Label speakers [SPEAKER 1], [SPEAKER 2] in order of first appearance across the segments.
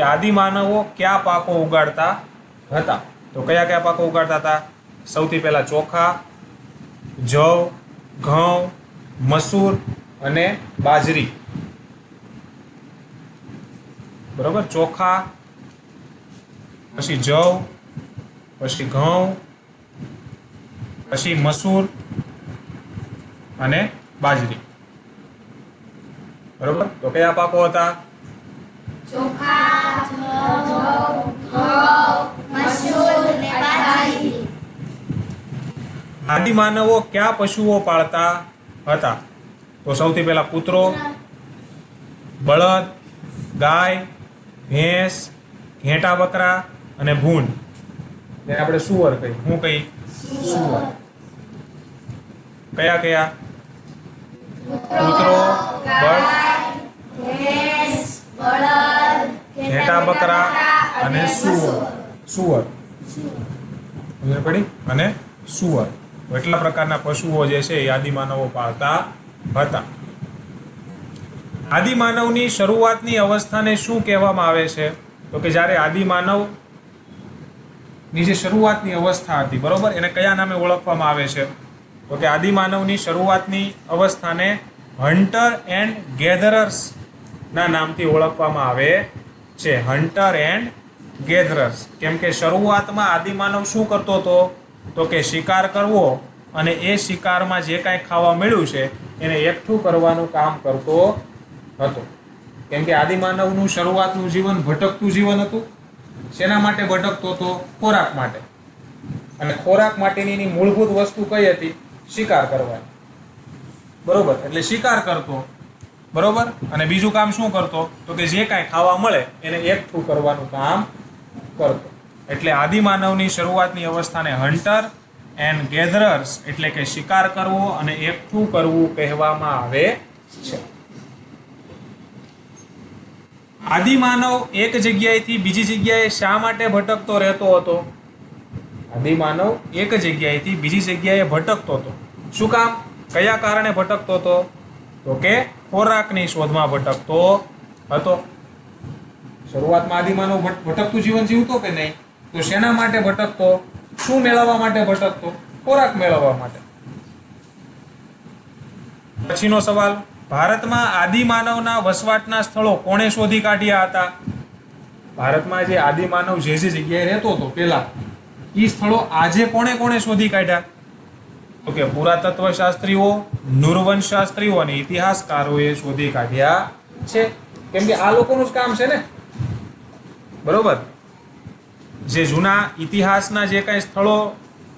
[SPEAKER 1] કે આદિમાનવો કયા પાકો ઉગાડતા હતા? તો કયા કયા પાકો ઉગાડતા હતા? સૌથી પહેલા ચોખા, જવ, ઘઉં, મસૂર અને બાજરી. બરોબર, ચોખા, પછી જવ, પછી ઘઉં, પછી મસૂર અને બાજરી. બરોબર, તો કયા પાકો હતા?
[SPEAKER 2] ચોખા, જવ, ઘઉં, મસૂર ને બાજરી.
[SPEAKER 1] આદિમાનવો કયા પશુઓ પાળતા હતા? તો સૌથી પહેલા કૂતરો, બળદ, ગાય, ભેંસ, ઘેટા બકરા અને ભૂંડ. જેને આપણે સુવર કહીએ. શું કહીએ? સુવર. કયા કયા? કૂતરો,
[SPEAKER 2] ભેંસ, બળદ,
[SPEAKER 1] ઘેટા બકરા અને સુવર. સુવર સમજ પડી? અને સુવર. એટલા પ્રકારના પશુઓ જે છે એ આદિમાનવો પાળતા હતા. આદિમાનવની શરૂઆતની અવસ્થાને શું કહેવામાં આવે છે? તો કે જ્યારે આદિમાનવની જે શરૂઆતની અવસ્થા હતી, બરોબર, એને કયા નામે ઓળખવામાં આવે છે? તો કે આદિમાનવની શરૂઆતની અવસ્થાને હન્ટર એન્ડ ગેધરર્સ ના નામથી ઓળખવામાં આવે છે. Hunter and gatherers. કેમ કે શરૂઆતમાં આદિમાનવ શું કરતો હતો? તો કે શિકાર કરવો અને એ શિકારમાં જે કાંઈ ખાવા મળ્યું છે એને એકઠું કરવાનું કામ કરતો હતો. કેમ કે આદિમાનવનું શરૂઆતનું જીવન ભટકતું જીવન હતું. શેના માટે ભટકતો હતો? ખોરાક માટે. અને ખોરાક માટેની એની મૂળભૂત વસ્તુ કઈ હતી? શિકાર કરવાની. બરોબર, એટલે શિકાર કરતો. બરોબર, અને બીજું કામ શું કરતો? તો કે જે કાંઈ ખાવા મળે એને એકઠું કરવાનું કામ કરતો. એટલે આદિમાનવની શરૂઆતની અવસ્થાને હન્ટર એન્ડ ગેધરર્સ એટલે કે શિકાર કરવો અને એકઠું કરવું કહેવામાં આવે છે. આદિમાનવ એક જગ્યાએથી બીજી જગ્યાએ શા માટે ભટકતો રહેતો હતો? આદિમાનવ એક જગ્યાએથી બીજી જગ્યાએ ભટકતો હતો. શું કામ? કયા કારણે ભટકતો હતો? તો કે ખોરાકની શોધમાં ભટકતો હતો. શરૂઆતમાં આદિમાનવ ભટકતું જીવન જીવતો કે નહીં? તો શેના માટે ભટકતો? શું મેળવવા માટે ભટકતો? ખોરાક મેળવવા માટે. પછીનો સવાલ, ભારતમાં આદિમાનવના વસવાટના સ્થળો કોણે શોધી કાઢ્યા હતા? ભારતમાં જે આદિમાનવ જે જગ્યાએ રહેતો હતો પહેલા, એ સ્થળો આજે કોણે કોણે શોધી કાઢ્યા? તો કે પુરાતત્વ શાસ્ત્રીઓ, નૂરવંશ શાસ્ત્રીઓ અને ઇતિહાસકારોએ શોધી કાઢ્યા છે. કેમ કે આ લોકોનું જ કામ છે ને. બરોબર, જે જૂના ઇતિહાસના જે કાંઈ સ્થળો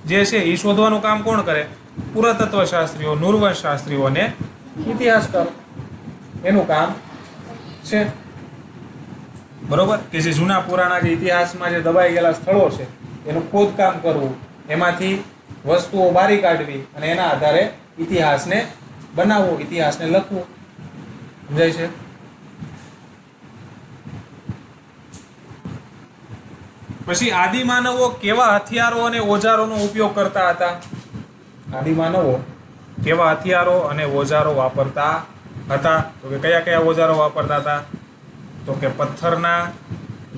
[SPEAKER 1] જે છે એ શોધવાનું કામ કોણ કરે? પુરાતત્વ શાસ્ત્રીઓ, નૂરવંશ શાસ્ત્રીઓ અને ઇતિહાસકારો. એનું કામ છે. બરોબર, કે જે જૂના પુરાણા જે ઇતિહાસમાં જે દબાઈ ગયેલા સ્થળો છે એનું ખોદકામ કરવું, એમાંથી વસ્તુઓ બારી કાઢવી અને એના આધારે ઇતિહાસને બનાવવો, ઇતિહાસને લખવું. સમજાય છે? પછી આદિમાનવો કેવા હથિયારો અને ઓજારોનો ઉપયોગ કરતા હતા? આદિમાનવો કેવા હથિયારો અને ઓજારો વાપરતા હતા? તો કે કયા કયા ઓજારો વાપરતા હતા? તો કે પથ્થરના,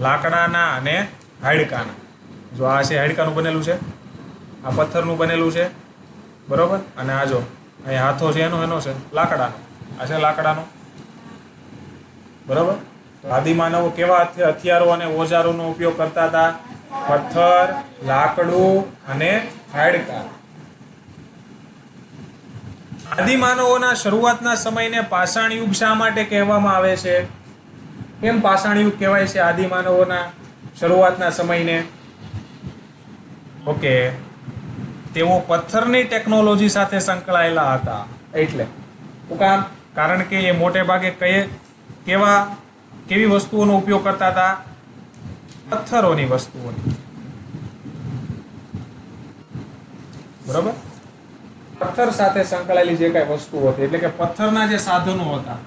[SPEAKER 1] લાકડાના અને હાડકાના. જો આ છે હાડકાનું બનેલું છે, આ પથ્થરનું બનેલું છે. બરોબર, અને આ જો અહીં હાથો છે એનો છે લાકડાનો. આ છે લાકડાનો. બરોબર, આદિમાનવો કેવા હથિયારો અને ઓજારોનો ઉપયોગ કરતા હતા? પથ્થર, લાકડું અને હાડકા. આદિમાનવોના શરૂઆતના સમયને પાષાણ યુગ શા માટે કહેવામાં આવે છે? કેમ પાષાણ યુગ કહેવાય છે આદિમાનવોના શરૂઆતના સમયને? ઓકે, તેઓ પથ્થરની ટેકનોલોજી સાથે સંકળાયેલા હતા. એટલે શું કામ? કારણ કે એ મોટે ભાગે કેવી વસ્તુઓનો ઉપયોગ કરતા હતા? પથ્થરોની વસ્તુઓની. બરોબર, પથ્થર સાથે સંકળાયેલી જે કઈ વસ્તુઓ હતી, એટલે કે પથ્થરના જે સાધનો હતા,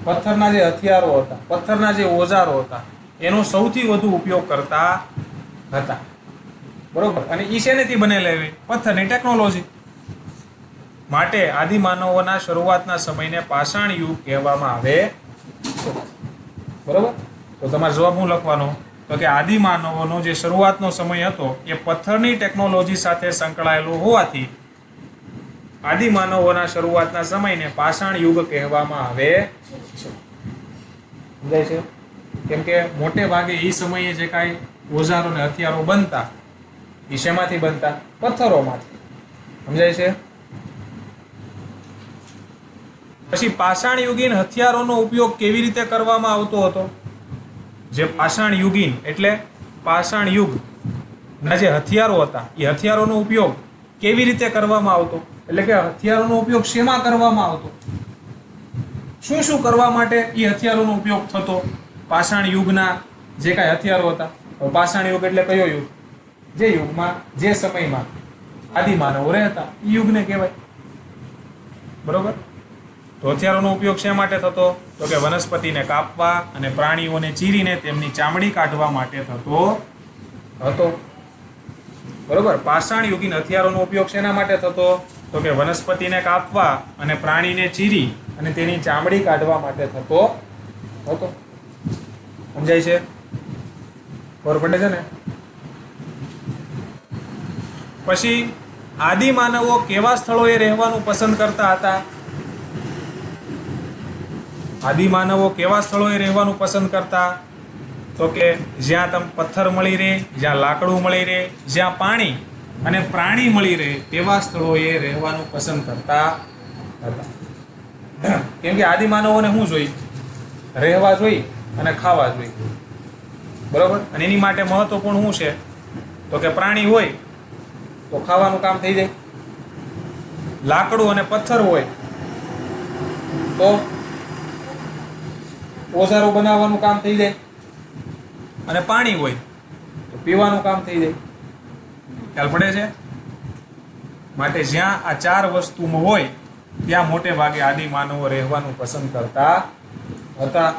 [SPEAKER 1] પથ્થરના જે હથિયારો હતા, પથ્થરના જે ઓજારો હતા, એનો સૌથી વધુ ઉપયોગ કરતા હતા. બરોબર, અને ઈ શેનેથી બનેલી? પથ્થરની ટેકનોલોજી. માટે આદિમાનવોના શરૂઆતના સમયને પાષાણ યુગ કહેવામાં આવે છે. બરોબર, તો તમારે જવાબ શું લખવાનો? તો કે આદિમાનવોનો જે શરૂઆતનો સમય હતો એ પથ્થરની ટેકનોલોજી સાથે સંકળાયેલો હોવાથી આદિમાનવોના શરૂઆતના સમયને પાષાણ યુગ કહેવામાં આવે છે. સમજાય છે? કેમ કે મોટે ભાગે એ સમયે જે કાંઈ ઓજારો ને હથિયારો બનતા એ શેમાંથી બનતા? પથ્થરોમાંથી. સમજાય છે? પછી પાષાણ યુગીન હથિયારોનો ઉપયોગ કેવી રીતે કરવામાં આવતો હતો? જે પાષાણ યુગીન એટલે પાષાણ યુગ ના જે હથિયારો હતા એ હથિયારોનો ઉપયોગ કેવી રીતે કરવામાં આવતો? એટલે કે હથિયારોનો ઉપયોગ શેમાં કરવામાં આવતો? શું શું કરવા માટે એ હથિયારોનો ઉપયોગ થતો પાષાણ યુગના જે કાંઈ હથિયારો હતા? પાષાણ યુગ એટલે કયો યુગ? જે યુગમાં જે સમયમાં આદિમાનવો રહેતા એ યુગને કહેવાય. બરોબર? તો હથિયારોનો ઉપયોગ શા માટે થતો? તો કે વનસ્પતિને કાપવા અને પ્રાણીઓને ચીરીને તેમની ચામડી કાઢવા માટે થતો હતો. બરોબર? પાષાણ યુગીન હથિયારોનો ઉપયોગ શેના માટે થતો? તો કે વનસ્પતિને કાપવા અને પ્રાણીને ચીરી અને તેની ચામડી કાઢવા માટે થતો હતો. સમજાય છે? ખબર પડે છે ને? પછી આદિમાનવો કેવા સ્થળોએ રહેવાનું પસંદ કરતા હતા? આદિમાનવો કેવા સ્થળોએ રહેવાનું પસંદ કરતા? તો કે જ્યાં તમને પથ્થર મળી રહે, જ્યાં લાકડું મળી રહે, જ્યાં પાણી અને પ્રાણી મળી રહે તેવા સ્થળોએ રહેવાનું પસંદ કરતા હતા. કેમ કે આદિમાનવોને શું જોઈ? રહેવા જોઈ અને ખાવા જોઈ. બરોબર? અને એની માટે મહત્વપૂર્ણ શું છે? તો કે પ્રાણી હોય તો ખાવાનું કામ થઈ જાય, લાકડું અને પથ્થર હોય તો ઓજારો બનાવવાનું કામ થઈ જાય, અને પાણી હોય તો પીવાનું કામ થઈ જાય. ખ્યાલ પડે છે? માટે જ્યાં આ ચાર વસ્તુમાં હોય ત્યાં મોટે ભાગે આદિમાનવો રહેવાનું પસંદ કરતા હતા.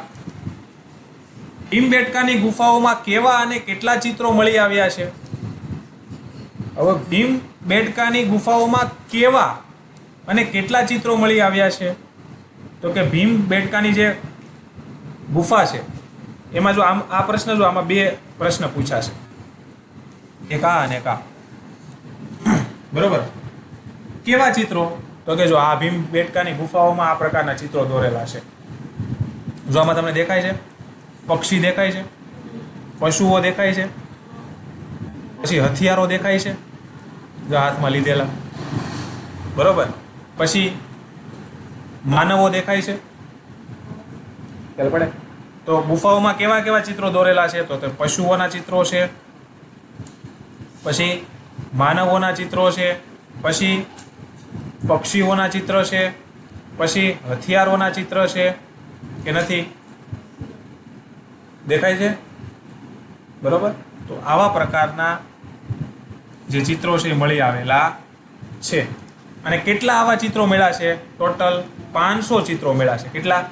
[SPEAKER 1] ભીમબેટકાની ગુફાઓમાં કેવા અને કેટલા ચિત્રો મળી આવ્યા છે? હવે ભીમબેટકાની ગુફાઓમાં કેવા અને કેટલા ચિત્રો મળી આવ્યા છે? તો કે ભીમબેટકાની જે ગુફા છે એમાં જો આ પ્રશ્ન જો આમાં બે પ્રશ્ન પૂછ્યા છે, એક આ અને એક આ. બરોબર? કેવા ચિત્રો? તો કે જો આ ભીમબેટકાની ગુફાઓમાં આ પ્રકારના ચિત્રો દોરેલા છે. જો આમાં તમને દેખાય છે? પક્ષી દેખાય છે, પશુઓ દેખાય છે, પછી હથિયારો દેખાય છે જો હાથમાં લીધેલા. બરોબર? પછી માનવો દેખાય છે. ખ્યાલ પડે? તો ગુફાઓમાં કેવા કેવા ચિત્રો દોરેલા છે? તો પશુઓના ચિત્રો છે, પછી માનવોના ચિત્રો છે, પછી પક્ષીઓના ચિત્ર છે, પછી હથિયારોના ચિત્ર છે કે નથી? દેખાય છે? બરોબર? તો આવા પ્રકારના જે ચિત્રો છે મળી આવેલા છે. અને કેટલા આવા ચિત્રો મળ્યા છે? ટોટલ 500 ચિત્રો મળ્યા છે. કેટલા?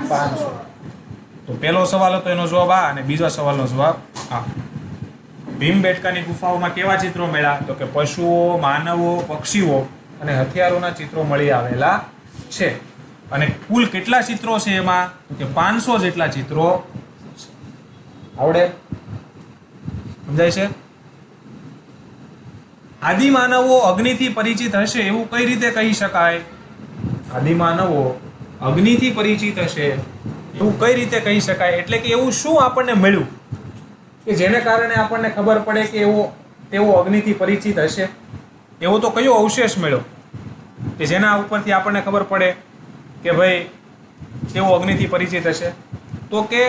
[SPEAKER 1] 500. તો પહેલો સવાલ હતો એનો જવાબ આ, અને બીજા સવાલનો જવાબ આ. ભીમબેટકાની ગુફાઓમાં કેવા ચિત્રો મળ્યા? તો કે પશુઓ, માનવો, પક્ષીઓ અને હથિયારોના ચિત્રો મળી આવેલા છે. અને કુલ કેટલા ચિત્રો છે એમાં? તો કે 500 જેટલા ચિત્રો. આવડે? સમજાય છે? આદિમાનવો અગ્નિથી પરિચિત હશે એવું કઈ રીતે કહી શકાય? આદિમાનવો અગ્નિથી પરિચિત હશે એવું કઈ રીતે કહી શકાય? એટલે કે એવું શું આપણને મળ્યું કે જેને કારણે આપણને ખબર પડે કે તેઓ અગ્નિથી પરિચિત હશે? એવો તો કયો અવશેષ મળ્યો કે જેના ઉપરથી આપણને ખબર પડે કે ભાઈ તેઓ અગ્નિથી પરિચિત હશે? તો કે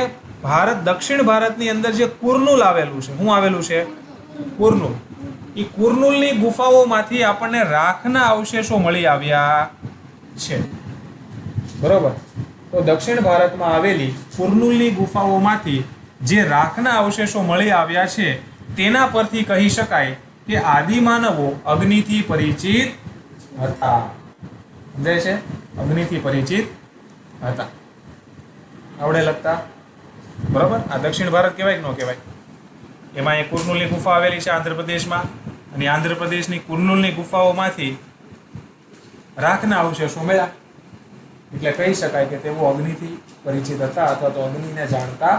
[SPEAKER 1] દક્ષિણ ભારતની અંદર જે કુર્નુલ આવેલું છે. શું આવેલું છે? કુર્નુલ. એ કુર્નુલની ગુફાઓમાંથી આપણને રાખના અવશેષો મળી આવ્યા છે. બરોબર? તો દક્ષિણ ભારતમાં આવેલી કુર્નુલની ગુફાઓમાંથી જે રાખના અવશેષો મળી આવ્યા છે તેના પરથી કહી શકાય કે આદિમાનવો અગ્નિથી પરિચિત હતા. સમજાય છે? અગ્નિથી પરિચિત હતા. આવડે લગતા? બરોબર? આ દક્ષિણ ભારત કહેવાય કે ન કહેવાય? એમાં એક કુર્નુલની ગુફા આવેલી છે આંધ્રપ્રદેશમાં, અને આંધ્રપ્રદેશની કુર્નુલની ગુફાઓમાંથી રાખના અવશેષો મળ્યા, એટલે કહી શકાય કે તેઓ અગ્નિથી પરિચિત હતા અથવા તો અગ્નિને જાણતા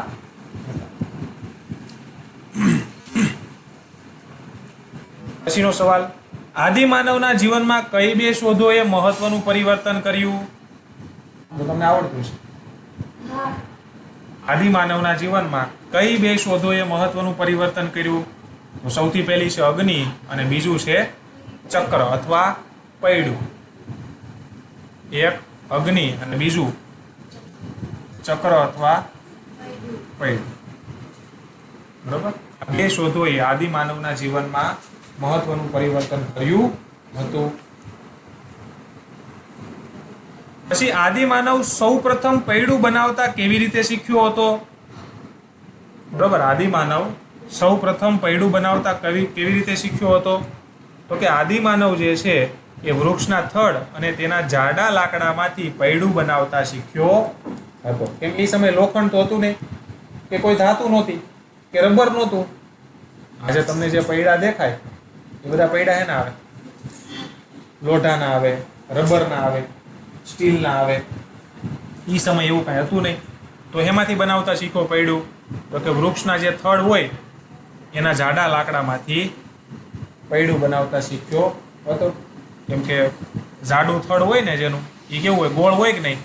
[SPEAKER 1] પછીનો સવાલ, આદિમાનવના જીવનમાં કઈ બે શોધોએ મહત્વનું પરિવર્તન કર્યું? તો તમને આવડતું છે. આદિમાનવના જીવનમાં કઈ બે શોધોએ મહત્વનું પરિવર્તન કર્યું? તો સૌથી પહેલી છે અગ્નિ અને બીજું છે ચક્ર અથવા પૈડું. એક અગ્નિ અને બીજું ચક્ર અથવા પૈડું. બરોબર, બે શોધોએ આદિમાનવના જીવનમાં મહત્વનું પરિવર્તન કર્યું હતું. પછી આદિમાનવ સૌપ્રથમ પૈડું બનાવતા કેવી રીતે શીખ્યો હતો? બરોબર, આદિમાનવ સૌપ્રથમ પૈડું બનાવતા કેવી રીતે શીખ્યો હતો? તો કે આદિમાનવ જે છે એ વૃક્ષના થડ અને તેના જાડા લાકડામાંથી પૈડું બનાવતા શીખ્યો હતો. કેમ એ સમયે લોખંડ તો હતું નહીં, કે કોઈ ધાતુ નહોતી, કે રબર નહોતું. આજે તમને જે પૈડા દેખાય એ બધા પૈડા એના આવે, લોઢાના આવે, રબરના આવે, સ્ટીલના આવે. એ સમય એવું કાંઈ હતું નહીં, તો એમાંથી બનાવતા શીખો પૈડું. તો કે વૃક્ષના જે થડ હોય એના જાડા લાકડામાંથી પૈડું બનાવતા શીખ્યો હતો. કેમ કે જાડું થડ હોય ને જેનું, એ કેવું હોય, ગોળ હોય કે નહીં,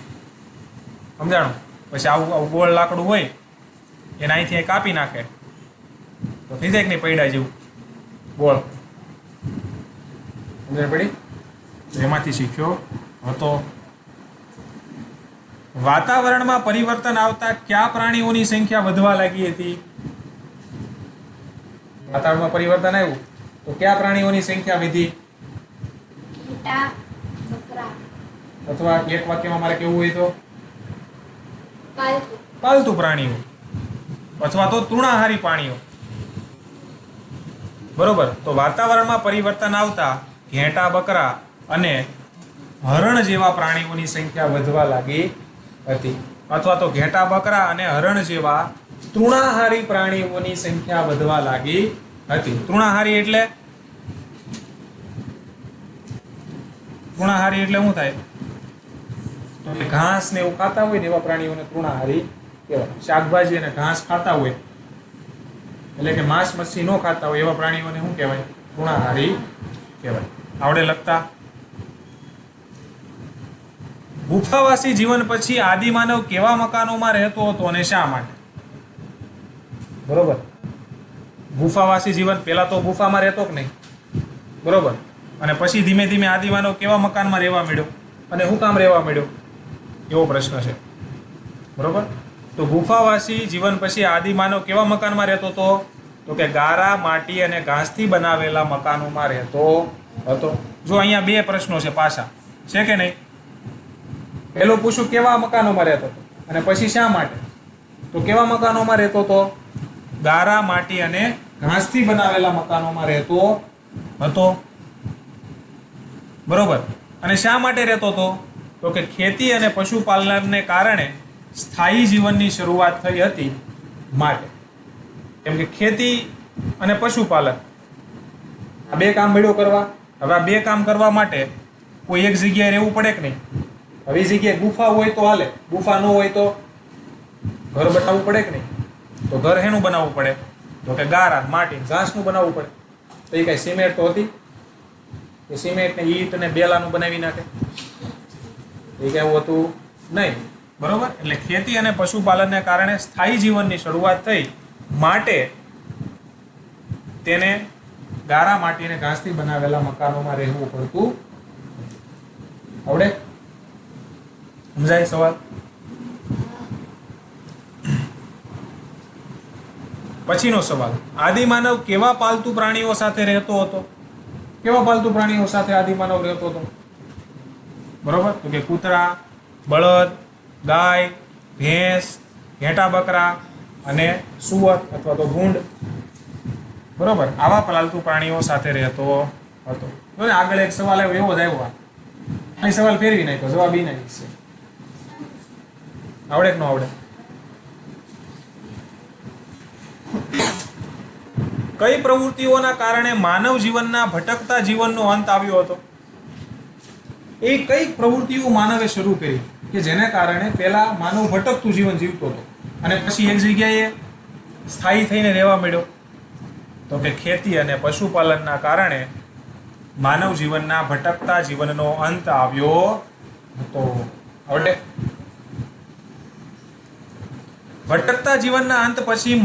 [SPEAKER 1] સમજાણું? પછી આવું ગોળ લાકડું હોય એને અહીંથી કાપી નાખે તો થઈ જાય કે નહીં પૈડા જેવું ગોળ. સમજણ પડી? તો એમાંથી શીખ્યો હતો. વાતાવરણમાં પરિવર્તન આવતા કયા પ્રાણીઓની સંખ્યા વધવા લાગી હતી? વાતાવરણમાં પરિવર્તન આવ્યું તો કયા પ્રાણીઓની સંખ્યા વધી?
[SPEAKER 2] ઘેટા, બકરા,
[SPEAKER 1] અથવા એક વાક્યમાં મારે કેવું હોય તો
[SPEAKER 2] પાલતુ,
[SPEAKER 1] પાલતુ પ્રાણીઓ અથવા તો તૃણાહારી પ્રાણીઓ. બરોબર, તો વાતાવરણમાં પરિવર્તન આવતા ઘેટા, બકરા અને હરણ જેવા પ્રાણીઓની સંખ્યા વધવા લાગી હતી. અથવા તો ઘેટા, બકરા અને હરણ જેવા તૃણાહારી પ્રાણીઓની સંખ્યા વધવા લાગી હતી. તૃણાહારી એટલે શું થાય? તો ઘાસ ને એવું ખાતા હોય ને એવા પ્રાણીઓને તૃણાહારી કહેવાય. શાકભાજી અને ઘાસ ખાતા હોય એટલે કે માંસ મચ્છી ન ખાતા હોય એવા પ્રાણીઓને શું કહેવાય? તૃણાહારી કહેવાય. આવડે લખતા? ગુફાવાસી જીવન પછી આદિમાનવ કેવા મકાનોમાં રહેતો હતો અને શા માટે? બરોબર, ગુફાવાસી જીવન, પહેલા તો ગુફામાં રહેતો કે નહીં? બરોબર, અને પછી ધીમે ધીમે આદિમાનવ કેવા મકાનમાં રહેવા માંડ્યો અને શું કામ રહેવા માંડ્યો? એવો પ્રશ્ન છે. બરોબર, તો ગુફાવાસી જીવન પછી આદિમાનવ કેવા મકાનમાં રહેતો હતો? તો કે ગારા, માટી અને ઘાસથી બનાવેલા મકાનોમાં રહેતો હતો. જો અહીંયા બે પ્રશ્નો છે પાછા, છે કે નહીં? પહેલું પૂછું કેવા મકાનોમાં રહેતો હતો અને પછી શા માટે? તો કેવા મકાનોમાં રહેતો હતો? ગારા, માટી અને ઘાસથી બનાવેલા મકાનોમાં રહેતો હતો. બરોબર, અને શા માટે રહેતો હતો? તો કે ખેતી અને પશુપાલનને કારણે સ્થાયી જીવનની શરૂઆત થઈ હતી માટે. કેમ કે ખેતી અને પશુપાલન આ બે કામ મળ્યો કરવા. હવે આ બે કામ કરવા માટે કોઈ એક જગ્યાએ રહેવું પડે કે નહીં? હવે એ જગ્યાએ ગુફા હોય તો હાલે, ગુફા ન હોય તો ઘર બનાવવું પડે કે નહીં? તો ઘર શેનું બનાવવું પડે? તો કે ગારા, માટી, ઘાસનું બનાવવું પડે. તો એ કાંઈ સિમેન્ટ તો હતી? એ સિમેન્ટ ને ઈંટ ને બેલાનું બનાવી નાખે? એ કઈ એવું હતું નહીં. બરોબર, એટલે ખેતી અને પશુપાલનને કારણે સ્થાયી જીવનની શરૂઆત થઈ માટે તેને ગારા, માટી અને ઘાસથી બનાવેલા મકાનોમાં રહેવું પડતું. આવડે? સમજાય સવાલ? પછીનો સવાલ, આદિમાનવ કેવા પાલતુ પ્રાણીઓ સાથે રહેતો હતો? કેવા પાલતુ પ્રાણીઓ સાથે આદિમાનવ રહેતો હતો? બરોબર, તો કે કૂતરા, બળદ, ગાય, ભેંસ, ઘેટા, બકરા અને સુવર અથવા તો ભૂંડ. બરોબર, આવા પાલતુ પ્રાણીઓ સાથે રહેતો હતો. હવે આગળ એક સવાલ આવ્યો, એવો જ આવ્યો. આ સવાલ ફેરવી નાખ્યો, જવાબ ઈ નહીં છે. આવડે કે ન આવડે? કઈ પ્રવૃત્તિઓના કારણે માનવ જીવનના ભટકતા જીવનનો અંત આવ્યો હતો? એ કઈ પ્રવૃત્તિઓ માનવે શરૂ કરી કે જેને કારણે પહેલા માનવ ભટકતું જીવન જીવતો હતો અને પછી એક જગ્યાએ સ્થાયી થઈને રહેવા માંડ્યો? તો કે ખેતી અને પશુપાલનના કારણે માનવ જીવનના ભટકતા જીવનનો અંત આવ્યો હતો. હવે ભટકતા જીવનના અંત પછી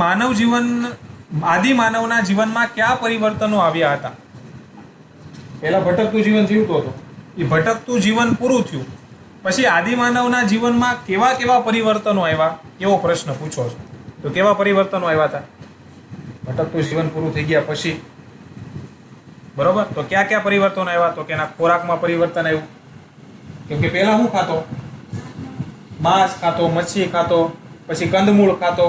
[SPEAKER 1] આદિ માનવના જીવનમાં કયા પરિવર્તનો આવ્યા હતા? પહેલા ભટકતું જીવન જીવતો હતો, એ ભટકતું જીવન પૂરું થયું પછી આદિમાનવના જીવનમાં કેવા કેવા પરિવર્તનો આવ્યા એવો પ્રશ્ન પૂછો છો. તો કેવા પરિવર્તનો આવ્યા હતા ભટકતું જીવન પૂરું થઈ ગયા પછી? બરોબર, તો ક્યાં ક્યાં પરિવર્તનો આવ્યા? તો કે એના ખોરાકમાં પરિવર્તન આવ્યું, કેમ કે પહેલા શું ખાતો? માંસ ખાતો, મચ્છી ખાતો, પછી કંદમૂળ ખાતો.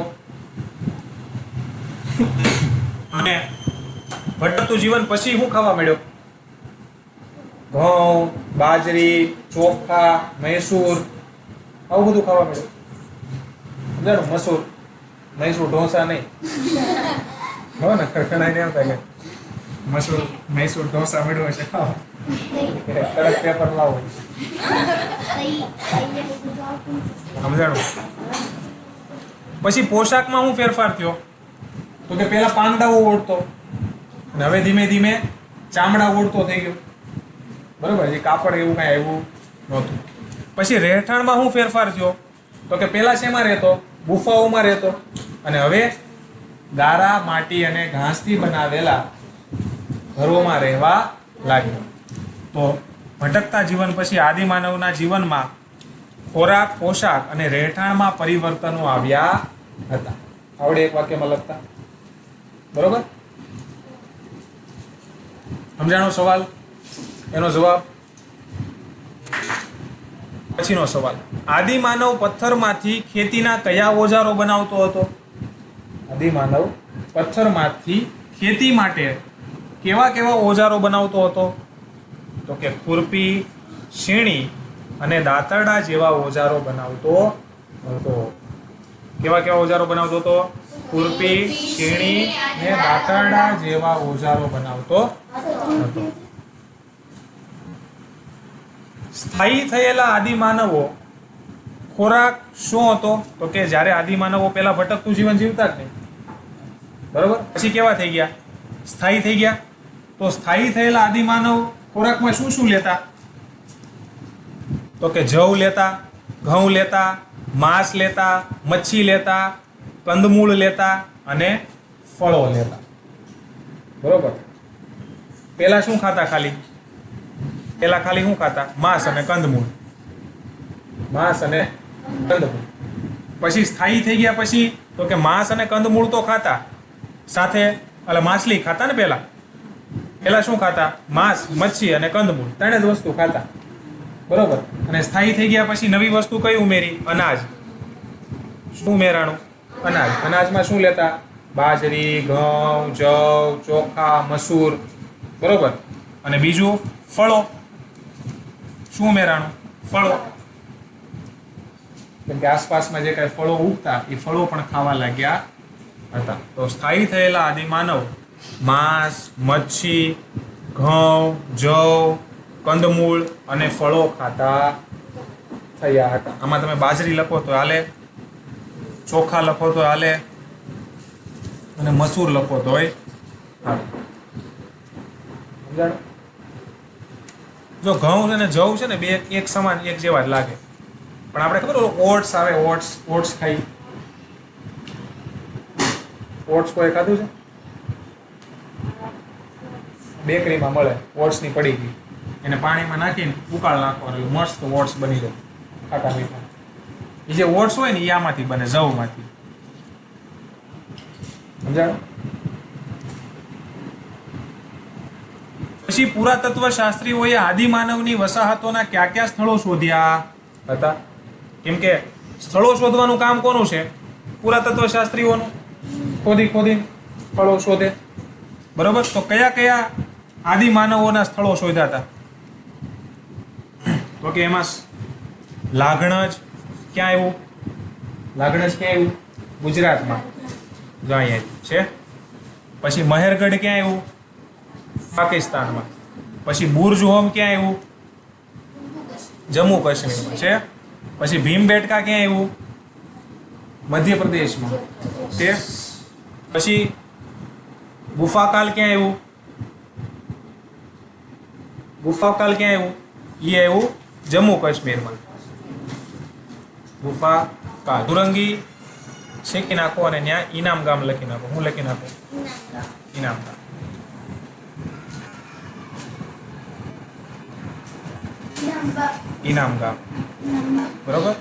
[SPEAKER 1] અને ભટકતું જીવન પછી શું ખાવા મળ્યો? ઘઉં, બાજરી, ચોખા, મૈસૂર, આવું બધું ખાવા મળ્યું. સમજાણું? મૈસૂર ઢોસા નહીં. હો ને, ખડખડાઈને એમ થાય કે મૈસૂર ઢોસા મળ્યો છે ખાવા. કડક પેપર લાવો. સમજાણું? પછી પોશાકમાં શું ફેરફાર થયો? તો કે પેલા પાંદડાઓ ઓળતો અને હવે ધીમે ધીમે ચામડા ઓળતો થઈ ગયો. બરોબર, એ કાપડ એવું કાંઈ આવ્યું નહોતું. પછી રહેઠાણમાં શું ફેરફાર થયો? તો કે પેલા શેમાં રહેતો? ગુફાઓમાં રહેતો અને હવે ગારા, માટી અને ઘાસથી બનાવેલા ઘરોમાં રહેવા લાગ્યો. તો ભટકતા જીવન પછી આદિમાનવના જીવનમાં ખોરાક, પોશાક અને રહેઠાણમાં પરિવર્તનો આવ્યા હતા. આવડે એક વાક્યમાં લખતા? બરોબર, સમજાણો સવાલ? એનો જવાબ પછીનો સવાલ. આદિમાનવ પથ્થરમાંથી ખેતીના કયા ઓજારો બનાવતો હતો? આદિમાનવ પથ્થરમાંથી ખેતી માટે કેવા કેવા ઓજારો બનાવતો હતો? તો કે ખુરપી, શીણી અને દાંતરડા જેવા ઓજારો બનાવતો હતો. કેવા કેવા ઓજારો બનાવતો હતો? ખુરપી, શીણી અને દાંતરડા જેવા ઓજારો બનાવતો હતો. સ્થાયી થયેલા આદિમાનવો ખોરાક શું હતો? તો કે જ્યારે આદિમાનવો પહેલા ભટકતું જીવન જીવતા જ નહીં, બરોબર, પછી કેવા થઈ ગયા? સ્થાયી થઈ ગયા. તો સ્થાયી થયેલા આદિમાનવ ખોરાકમાં શું શું લેતા? તો કે જવ લેતા, ઘઉં લેતા, માંસ લેતા, મચ્છી લેતા, કંદમૂળ લેતા અને ફળો લેતા. બરોબર, પહેલા શું ખાતા? ખાલી શું ખાતા? માંસ અને કંદમૂળ. પછી સ્થાયી થઈ ગયા પછી તો કે માંસ અને કંદમૂળ તો ખાતા, સાથે માછલી ખાતા ને. પહેલા શું ખાતા? માંસ, મચ્છી અને કંદમૂળ, ત્રણે જ વસ્તુ ખાતા. બરોબર, અને સ્થાયી થઈ ગયા પછી નવી વસ્તુ કઈ ઉમેરી? અનાજ. શું ઉમેરાણું? અનાજ. અનાજમાં શું લેતા? બાજરી, ઘઉં, જવ, ચોખા, મસૂર. બરોબર, અને બીજું ફળો. શું ઉમેરાણું? ફળો. કેમ કે આસપાસમાં જે કાંઈ ફળો ઉગતા એ ફળો પણ ખાવા લાગ્યા હતા. તો સ્થાયી થયેલા આદિમાનવ માંસ, મચ્છી, ઘઉં, જવ, કંદમૂળ અને ફળો ખાતા થયા હતા. આમાં તમે બાજરી લખો તો હાલે, ચોખા લખો તો હાલે અને મસૂર લખો તો હાલે. સમજાણું? જો ઘઉં અને જવ છે ને બે એક સમાન, એક જેવા જ લાગે, પણ આપણે ખબર ઓટ્સ આવે, ઓટ્સ ખાઈ. ઓટ્સ કોઈ ખાધું છે? બેકરીમાં મળે ઓટ્સની પડી ગઈ, એને પાણીમાં નાખીને ઉકાળ નાખવાનો, મસ્ત ઓટ્સ બની જાય ખાટા મીઠા. એ જે ઓટ્સ હોય ને એ આમાંથી બને, જવમાંથી. સમજાણું? પછી પુરાતત્વ શાસ્ત્રીઓએ આદિમાનવની વસાહતોના કયા કયા સ્થળો શોધ્યા હતા? કેમ કે સ્થળો શોધવાનું કામ કોનું છે? પુરાતત્વ શાસ્ત્રીઓનું. ખોદી સ્થળો શોધે. બરોબર, તો કયા કયા આદિમાનવોના સ્થળો શોધ્યા હતા? તો કે એમાં લાગણજ ક્યાં આવ્યું? લાગણજ ક્યાં આવ્યું? ગુજરાતમાં. જો અહીંયા છે. પછી મહેરગઢ ક્યાં આવ્યું? પાકિસ્તાનમાં. પછી બુર્જહોમ ક્યાં આવ્યું? જમ્મુ કાશ્મીરમાં છે. પછી ભીમબેટકા ક્યાં આવ્યું? મધ્યપ્રદેશમાં છે. પછી ગુફાકાલ ક્યાં આવ્યું? ગુફાકાલ ક્યાં આવ્યું? એ આવ્યું જમ્મુ કાશ્મીરમાં. ગુફાકાલ દુરંગી શેકી નાખો અને ત્યાં ઇનામ ગામ લખી નાખો. હું લખી નાખો? ઇનામ ગામ. ઇનામ ગામ. બરોબર.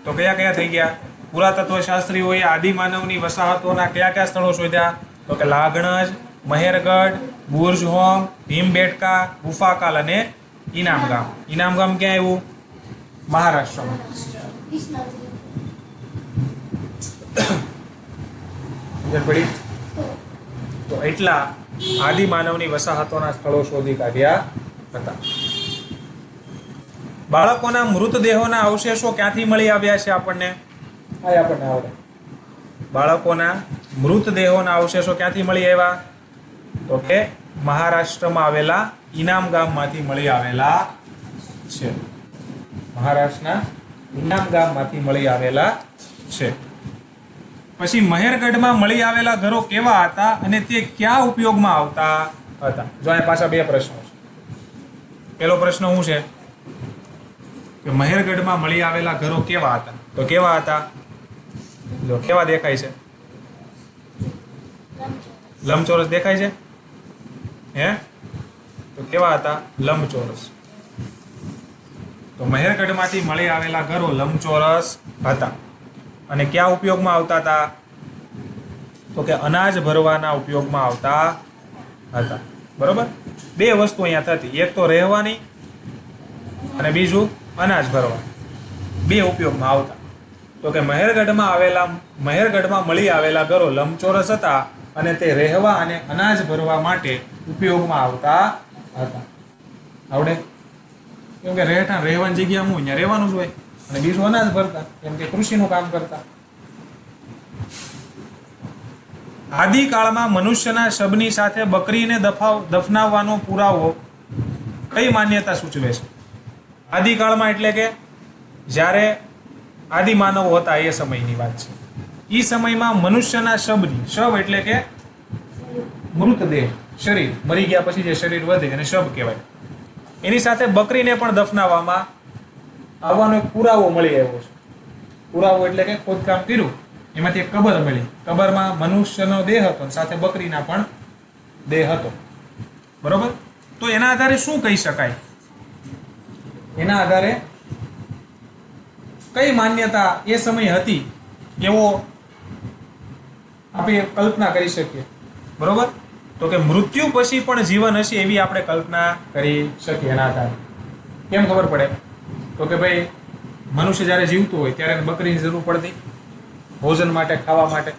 [SPEAKER 1] તો કયા કયા થઈ ગયા? પુરાતત્વ શાસ્ત્રીઓએ આદિમાનવની વસાહતોના કયા કયા સ્થળો શોધ્યા? તો કે લાગણજ, મહેરગઢ, બુર્જહોમ, ભીમબેટકા, ગુફાકાલ અને ઇનામ ગામ. ઇનામ ગામ ક્યાં આવ્યું? મહારાષ્ટ્રમાં. સમજણ પડી? તો એટલા આદિમાનવની વસાહતોના સ્થળો શોધી કાઢ્યા હતા. બાળકોના મૃતદેહોના અવશેષો ક્યાંથી મળી આવ્યા છે આપણને? આ આપણને આવડે. બાળકોના મૃતદેહોના અવશેષો ક્યાંથી મળી આવ્યા? તો કે મહારાષ્ટ્રમાં આવેલા ઇનામ ગામમાંથી મળી આવેલા છે. મહારાષ્ટ્રના ઇનામ ગામમાંથી મળી આવેલા છે. પછી મહેરગઢમાં મળી આવેલા ઘરો કેવા હતા અને તે ક્યાં ઉપયોગમાં આવતા હતા? જો આ પાછા બે પ્રશ્નો છે. પહેલો પ્રશ્ન શું છે કે મહેરગઢમાં મળી આવેલા ઘરો કેવા હતા? તો કેવા હતા? જો કેવા દેખાય છે? લંબચોરસ દેખાય છે? હે? તો કેવા હતા? લંબચોરસ. તો મહેરગઢમાંથી મળી આવેલા ઘરો લંબચોરસ હતા. અને ક્યાં ઉપયોગમાં આવતા હતા? તો કે અનાજ ભરવાના ઉપયોગમાં આવતા હતા. બરોબર. બે વસ્તુ અહીંયા થતી, એક તો રહેવાની અને બીજું અનાજ ભરવા. બે ઉપયોગમાં આવતા. તો કે મહેરગઢમાં મળી આવેલા ઘરો લંબચોરસ હતા અને તે રહેવા અને અનાજ ભરવા માટે ઉપયોગમાં આવતા હતા. આવડે? કેમ કે રહેવાની જગ્યા હું અહીંયા રહેવાનું જ હોય અને બીજું અનાજ ભરતા, કેમ કે કૃષિનું કામ કરતા. આદિકાળમાં મનુષ્યના શબની સાથે બકરીને દફનાવવાનો પુરાવો કઈ માન્યતા સૂચવે છે? આદિકાળમાં એટલે કે જ્યારે આદિમાનવો હતા એ સમયની વાત છે. એ સમયમાં મનુષ્યના શબની, શબ એટલે કે મૃતદેહ, શરીર મરી ગયા પછી જે શરીર વધે એને શબ કહેવાય. એની સાથે બકરીને પણ દફનાવવામાં આવવાનો એક પુરાવો મળી આવ્યો છે. પુરાવો એટલે કે ખોદકામ કર્યું, એમાંથી એક કબર મળી. કબરમાં મનુષ્યનો દેહ હતો સાથે બકરીના પણ દેહ હતો. બરોબર. તો એના આધારે શું કહી શકાય? એના આધારે કઈ માન્યતા એ સમય હતી એવો આપણે કલ્પના કરી શકીએ? બરોબર. તો કે મૃત્યુ પછી પણ જીવન હશે એવી આપણે કલ્પના કરી શકીએ. એના આધારે કેમ ખબર પડે? તો કે ભાઈ મનુષ્ય જ્યારે જીવતું હોય ત્યારે બકરીની જરૂર પડતી ભોજન માટે, ખાવા માટે.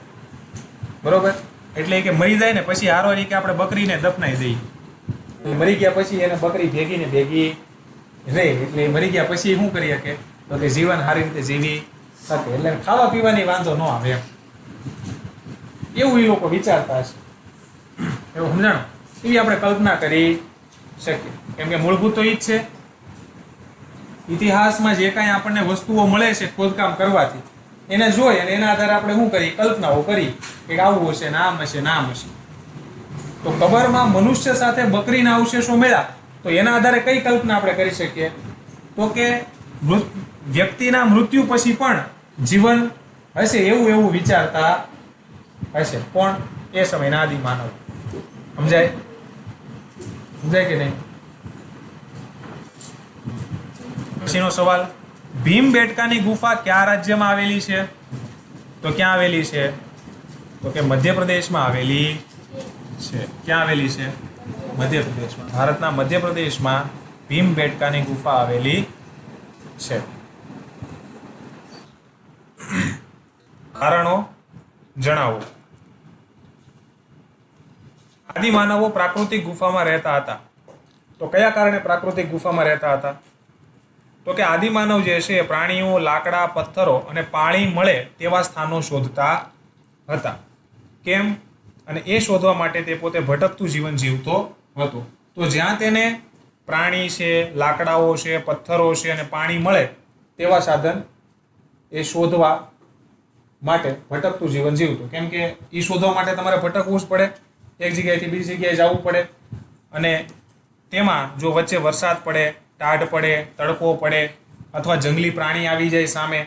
[SPEAKER 1] બરોબર. એટલે કે મરી જાય ને પછી હારો કે આપણે બકરીને દફનાઈ દઈએ. મરી ગયા પછી એને બકરી ભેગી ને ભેગી રહે. એટલે મરી ગયા પછી શું કરી શકે? તો કે જીવન સારી રીતે જીવી શકે. એટલે ખાવા પીવાની વાંધો ન આવે એમ. એવું એ લોકો વિચારતા હશે. એવું સમજાણું? એવી આપણે કલ્પના કરી શકીએ. કેમ કે મૂળભૂત તો એ જ છે. ઇતિહાસમાં જે કાંઈ આપણને વસ્તુઓ મળે છે ખોદકામ કરવાથી એને જોઈ અને એના આધારે આપણે શું કરીએ? કલ્પનાઓ કરી કે આવું હશે ને આમ હશે ને આમ હશે. તો કબરમાં મનુષ્ય સાથે બકરીના અવશેષો મળ્યા તો એના આધારે કઈ કલ્પના આપણે કરી શકીએ? તો કે વ્યક્તિના મૃત્યુ પછી પણ જીવન હશે એવું વિચારતા હશે. કોણ? એ સમયના આદિમાનવ. સમજાય કે નહીં? પછીનો સવાલ, ભીમબેટકાની ગુફા કયા રાજ્યમાં આવેલી છે? તો ક્યાં આવેલી છે? તો કે મધ્યપ્રદેશમાં આવેલી છે. ક્યાં આવેલી છે? મધ્યપ્રદેશમાં. ભારતના મધ્યપ્રદેશમાં ભીમબેટકાની ગુફા આવેલી છે. કારણો જણાવો. આદિમાનવો પ્રાકૃતિક ગુફામાં રહેતા હતા. તો કયા કારણે પ્રાકૃતિક ગુફામાં રહેતા હતા? તો કે આદિમાનવ જે છે પ્રાણીઓ, લાકડા, પથ્થરો અને પાણી મળે તેવા સ્થાનો શોધતા હતા. કેમ? અને એ શોધવા માટે તે પોતે ભટકતું જીવન જીવતો હતો. તો જ્યાં તેને પ્રાણી છે, લાકડાઓ છે, પથ્થરો છે અને પાણી મળે તેવા સાધન એ શોધવા માટે ભટકતું જીવન જીવતું. કેમ કે એ શોધવા માટે તમારે ભટકવું જ પડે, એક જગ્યાએથી બીજી જગ્યાએ જવું પડે. અને તેમાં જો વચ્ચે વરસાદ પડે, ટાઢ પડે, તડકો પડે અથવા જંગલી પ્રાણી આવી જાય સામે,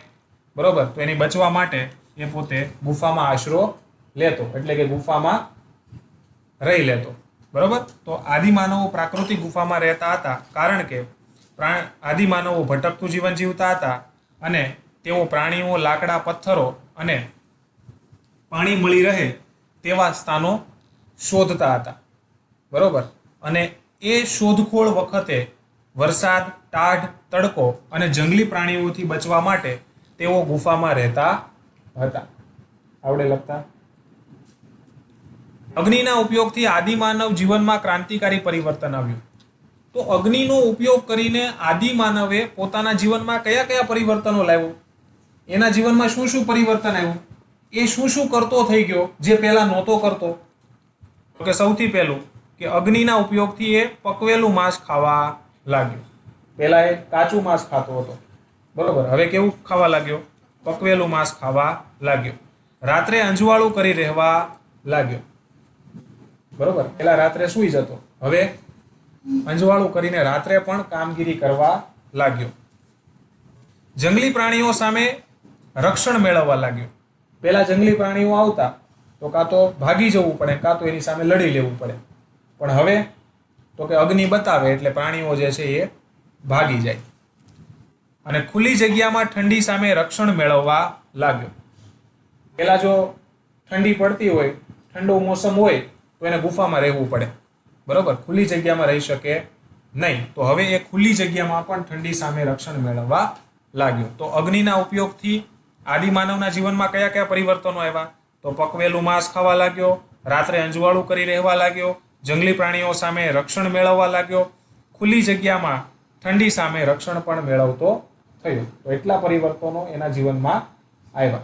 [SPEAKER 1] બરોબર, તો એની બચવા માટે એ પોતે ગુફામાં આશરો લેતો, એટલે કે ગુફામાં રહી લેતો. બરોબર. તો આદિમાનવો પ્રાકૃતિક ગુફામાં રહેતા હતા, કારણ કે આદિમાનવો ભટકતું જીવન જીવતા હતા અને તેઓ પ્રાણીઓ, લાકડા, પથ્થરો અને પાણી મળી રહે તેવા સ્થાનો શોધતા હતા. બરોબર. અને એ શોધખોળ વખતે વરસાદ, ટાઢ, તડકો અને જંગલી પ્રાણીઓથી બચવા માટે તેઓ ગુફામાં રહેતા હતા. આવડે લખતા? અગ્નિના ઉપયોગથી આદિમાનવ જીવનમાં ક્રાંતિકારી પરિવર્તન આવ્યું. તો અગ્નિનો ઉપયોગ કરીને આદિમાનવે પોતાના જીવનમાં કયા કયા પરિવર્તનો લાવ્યો, એના જીવનમાં શું શું પરિવર્તન આવ્યું, એ શું શું કરતો થઈ ગયો જે પહેલા નહોતો કરતો. તો કે સૌથી પહેલું કે અગ્નિના ઉપયોગથી એ પકવેલું માંસ ખાવા લાગ્યો. પહેલા એ કાચું માંસ ખાતો હતો, બરોબર. હવે કેવું ખાવા લાગ્યો? પકવેલું માંસ ખાવા લાગ્યો. રાત્રે અંજવાળું કરી રહેવા લાગ્યો, બરોબર. પહેલા રાત્રે સૂઈ જતો, હવે અંજવાળું કરીને રાત્રે પણ કામગીરી કરવા લાગ્યો. જંગલી પ્રાણીઓ સામે રક્ષણ મેળવવા લાગ્યો. પહેલા જંગલી પ્રાણીઓ આવતા તો કાં તો ભાગી જવું પડે, કાં તો એની સામે લડી લેવું પડે. પણ હવે તો કે અગ્નિ બતાવે એટલે પ્રાણીઓ જે છે એ ભાગી જાય. અને ખુલ્લી જગ્યામાં ઠંડી સામે રક્ષણ મેળવવા લાગ્યો. પહેલા જો ઠંડી પડતી હોય, ઠંડુ મોસમ હોય તો એને ગુફામાં રહેવું પડે, બરોબર. ખુલ્લી જગ્યામાં રહી શકે નહીં. તો હવે એ ખુલ્લી જગ્યામાં પણ ઠંડી સામે રક્ષણ મેળવવા લાગ્યો. તો અગ્નિના ઉપયોગથી આદિમાનવના જીવનમાં કયા કયા પરિવર્તનો આવ્યા? તો પકવેલું માંસ ખાવા લાગ્યો, રાત્રે અંજવાળું કરી રહેવા લાગ્યો, જંગલી પ્રાણીઓ સામે રક્ષણ મેળવવા લાગ્યો, ખુલ્લી જગ્યામાં ઠંડી સામે રક્ષણ પણ મેળવતો થયો. તો એટલા પરિવર્તનો એના જીવનમાં આવ્યા.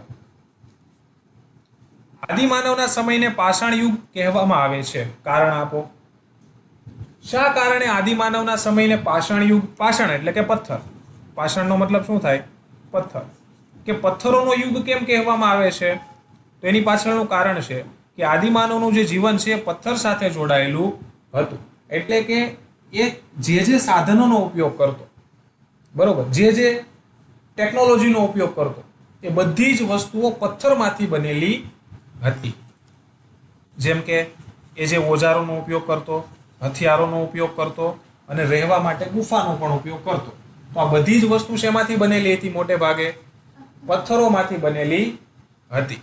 [SPEAKER 1] આદિમાનવના સમયને પાષાણ યુગ કહેવામાં આવે છે. કારણ આપો. શા કારણે આદિમાનવના સમયને પાષાણ યુગ? પાષાણ એટલે કે પથ્થર. પાષાણનો મતલબ શું થાય? પથ્થર. કે પથ્થરોનો યુગ કેમ કહેવામાં આવે છે? તો એની પાછળનું કારણ છે કે આદિમાનવનું જે જીવન છે પથ્થર સાથે જોડાયેલું હતું. એટલે કે એ જે સાધનોનો ઉપયોગ કરતો, બરોબર, જે ટેકનોલોજીનો ઉપયોગ કરતો, એ બધી જ વસ્તુઓ પથ્થરમાંથી બનેલી હતી. જેમ કે એ જે ઓજારોનો ઉપયોગ કરતો, હથિયારોનો ઉપયોગ કરતો અને રહેવા માટે ગુફાનો પણ ઉપયોગ કરતો. તો આ બધી જ વસ્તુ શેમાંથી બનેલી હતી? મોટે ભાગે પથ્થરોમાંથી બનેલી હતી,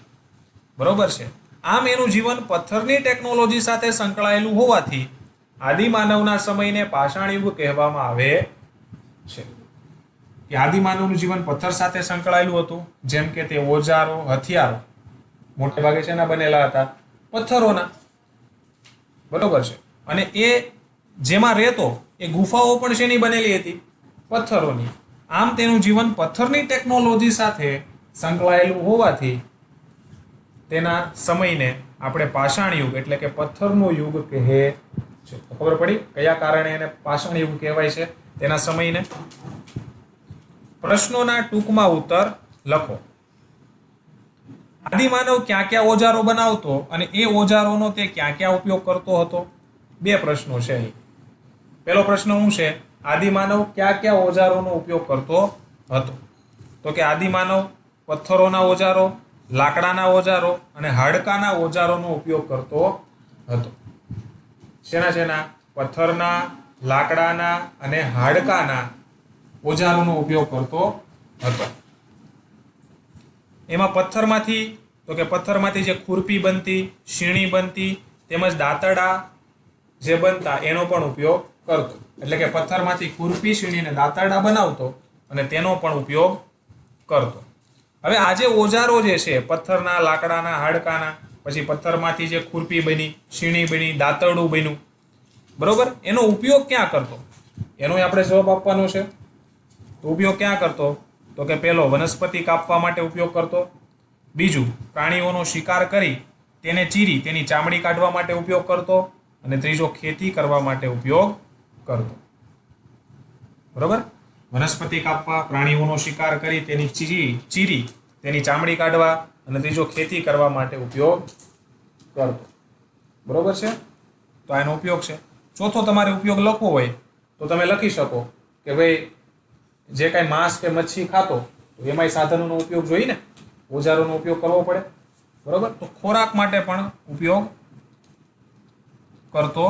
[SPEAKER 1] બરોબર છે. આમ એનું જીવન પથ્થરની ટેકનોલોજી સાથે સંકળાયેલું હોવાથી આદિમાનવના સમયને પાષાણ યુગ કહેવામાં આવે છે. કે આદિમાનવનું જીવન પથ્થર સાથે સંકળાયેલું હતું. જેમ કે તે ઓજારો, હથિયારો મોટે ભાગે શેના બનેલા હતા? પથ્થરોના, બરોબર છે. અને એ જેમાં રહેતો એ ગુફાઓ પણ શેની બનેલી હતી? પથ્થરોની. આમ તેનું જીવન પથ્થરની ટેકનોલોજી સાથે સંકળાયેલું હોવાથી તેના સમયને આપણે પાષાણ યુગ એટલે કે પથ્થરનો યુગ કહે છે. ખબર પડી કયા કારણે એને પાષાણ યુગ કહેવાય છે? તેના સમયને. પ્રશ્નોના ટૂંકમાં ઉત્તર લખો. આદિમાનવ ક્યાં ક્યાં ઓજારો બનાવતો અને એ ઓજારોનો તે ક્યાં ક્યાં ઉપયોગ કરતો હતો? બે પ્રશ્નો છે અહીં. પહેલો પ્રશ્ન શું છે? આદિમાનવ ક્યાં ક્યાં ઓજારોનો ઉપયોગ કરતો હતો? તો કે આદિમાનવ પથ્થરોના ઓજારો, લાકડાના ઓજારો અને હાડકાના ઓજારોનો ઉપયોગ કરતો હતો. શેના? પથ્થરના, લાકડાના અને હાડકાના ઓજારોનો ઉપયોગ કરતો હતો. એમાં પથ્થરમાંથી જે ખુરપી બનતી, શીણી બનતી તેમજ દાંતરડા જે બનતા એનો પણ ઉપયોગ કરતો. એટલે કે પથ્થરમાંથી ખુરપી, શીણી અને દાંતરડા બનાવતો અને તેનો પણ ઉપયોગ કરતો. હવે આ જે ઓજારો જે છે પથ્થરના, લાકડાના, હાડકાના, પછી પથ્થરમાંથી જે ખુરપી બની, શીણી બની, દાંતરડું બન્યું, બરોબર, એનો ઉપયોગ ક્યાં કરતો? એનો આપણે જવાબ આપવાનો છે. તો ઉપયોગ ક્યાં કરતો? તો કે પહેલો વનસ્પતિ કાપવા માટે ઉપયોગ કરતો, બીજું પ્રાણીઓનો શિકાર કરી તેને ચીરી તેની ચામડી કાઢવા માટે ઉપયોગ કરતો અને ત્રીજો ખેતી કરવા માટે ઉપયોગ કરતો. બરોબર. વનસ્પતિ કાપવા, પ્રાણીઓનો શિકાર કરી તેની ચીરી તેની ચામડી કાઢવા અને ત્રીજો ખેતી કરવા માટે ઉપયોગ કરતો. બરોબર છે? તો આનો ઉપયોગ છે. ચોથો તમારે ઉપયોગ લખવો હોય તો તમે લખી શકો કે ભાઈ જે કાંઈ માંસ કે મચ્છી ખાતો તો એમાંય સાધનોનો ઉપયોગ જોઈએ ને, ઓજારોનો ઉપયોગ કરવો પડે. બરોબર? તો ખોરાક માટે પણ ઉપયોગ કરતો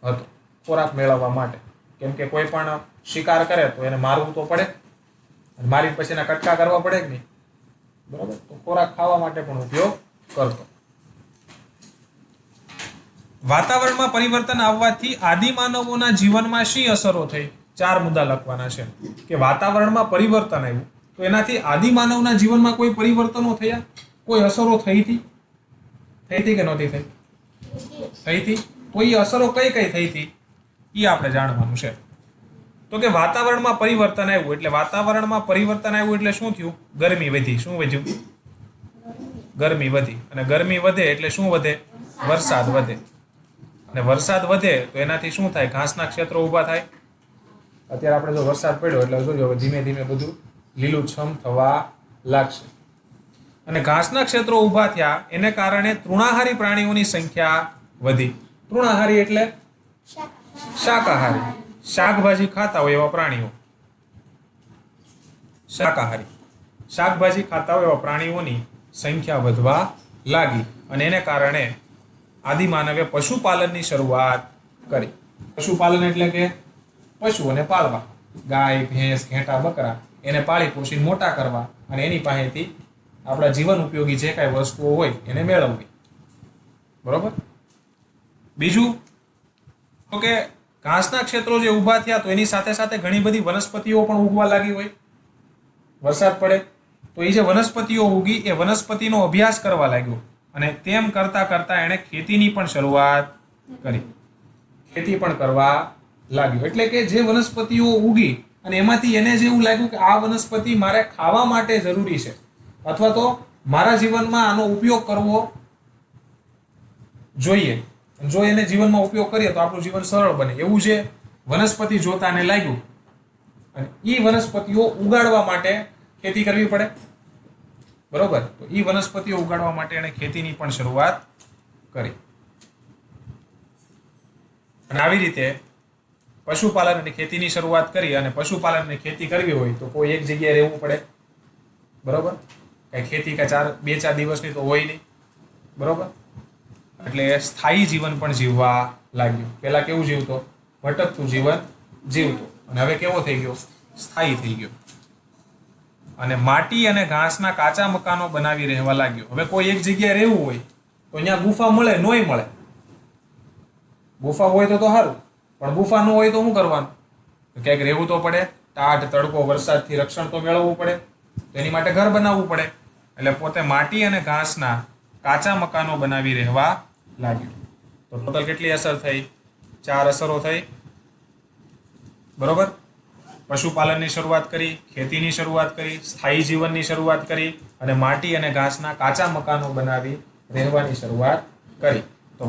[SPEAKER 1] હતો, ખોરાક મેળવવા માટે. કેમ કે કોઈ પણ શિકાર કરે તો એને મારવું તો પડે, મારી પછી એના કટકા કરવા પડે કે નહીં. બરોબર? તો ખોરાક ખાવા માટે પણ ઉપયોગ કરતો. વાતાવરણમાં પરિવર્તન આવવાથી આદિમાનવોના જીવનમાં શી અસરો થઈ? 4 મુદ્દા લખવાના છે કે વાતાવરણમાં પરિવર્તન આવ્યું તો એનાથી આદિમાનવના જીવનમાં કોઈ પરિવર્તનો થયા, કોઈ અસરો થઈ હતી કે નહોતી થઈ? થઈ હતી. તો એ અસરો કઈ કઈ થઈ હતી એ આપણે જાણવાનું છે. તો કે વાતાવરણમાં પરિવર્તન આવ્યું એટલે વાતાવરણમાં પરિવર્તન આવ્યું એટલે શું થયું? ગરમી વધી. શું વધ્યું? ગરમી વધી. અને ગરમી વધે એટલે શું વધે? વરસાદ વધે. અને વરસાદ વધે તો એનાથી શું થાય? ઘાસના ક્ષેત્રો ઊભા થાય. અત્યારે આપણે જો વરસાદ પડ્યો એટલે જોજો હવે ધીમે ધીમે બધું લીલુંછમ થવા લાગશે. અને ઘાસના ક્ષેત્રો ઊભા થયા એને કારણે તૃણાહારી પ્રાણીઓની સંખ્યા વધી. તૃણાહારી એટલે શાકાહારી, શાકભાજી ખાતા હોય એવા પ્રાણીઓ. શાકાહારી, શાકભાજી ખાતા હોય એવા પ્રાણીઓની સંખ્યા વધવા લાગી અને એને કારણે આદિમાનવે પશુપાલનની શરૂઆત કરી. પશુપાલન એટલે કે પશુઓને પાળવા, ગાય, ભેંસ, ઘેટા, બકરા એને પાળી પોષીને મોટા કરવા અને એની પાસેથી આપણા જીવન ઉપયોગી જે કાંઈ વસ્તુઓ હોય એને મેળવવી. બરોબર? બીજું તો કે ઘાસના ક્ષેત્રો જે ઊભા થયા તો એની સાથે સાથે ઘણી બધી વનસ્પતિઓ પણ ઉગવા લાગી હોય. વરસાદ પડે તો એ જે વનસ્પતિઓ ઉગી એ વનસ્પતિનો અભ્યાસ કરવા લાગ્યો અને તેમ કરતા કરતા એણે ખેતીની પણ શરૂઆત કરી. ખેતી પણ કરવા લાગ્યો. એટલે કે જે વનસ્પતિઓ ઉગી અને એમાંથી એને જેવું લાગ્યું કે આ વનસ્પતિ મારે ખાવા માટે જરૂરી છે અથવા તો મારા જીવનમાં આનો ઉપયોગ કરવો જોઈએ. જો એને જીવનમાં ઉપયોગ કરીએ તો આપણું જીવન સરળ બને એવું જે વનસ્પતિ જોતાને લાગ્યું અને એ વનસ્પતિઓ ઉગાડવા માટે ખેતી કરવી પડે. બરોબર? તો એ વનસ્પતિઓ ઉગાડવા માટે એણે ખેતીની પણ શરૂઆત કરી. અને આવી રીતે પશુપાલન અને ખેતીની શરૂઆત કરી. અને પશુપાલન અને ખેતી કરવી હોય તો કોઈ એક જગ્યાએ રહેવું પડે. બરોબર? કઈ ખેતી કે 2-4 દિવસની તો હોય નહીં. બરોબર? એટલે સ્થાયી જીવન પણ જીવવા લાગ્યું. પહેલા કેવું જીવતો? ભટકતું જીવન જીવતો અને હવે કેવો થઈ ગયો? સ્થાયી થઈ ગયો. અને માટી અને ઘાસના કાચા મકાનો બનાવી રહેવા લાગ્યો. હવે કોઈ એક જગ્યાએ રહેવું હોય તો અહીંયા ગુફા મળે નોય મળે. ગુફા હોય તો સારું, પણ ગુફા ન હોય તો શું કરવાનું? ક્યાંક રહેવું તો પડે. ટાઢ, તડકો, વરસાદથી રક્ષણ તો મેળવવું પડે. તો એની માટે ઘર બનાવવું પડે. એટલે પોતે માટી અને ઘાસના કાચા મકાનો બનાવી રહેવા લાગ્યું. તો ટોટલ કેટલી અસર થઈ? 4 અસરો થઈ. બરોબર? પશુપાલનની શરૂઆત કરી, ખેતીની શરૂઆત કરી, સ્થાયી જીવનની શરૂઆત કરી અને માટી અને ઘાસના કાચા મકાનો બનાવી રહેવાની શરૂઆત કરી. તો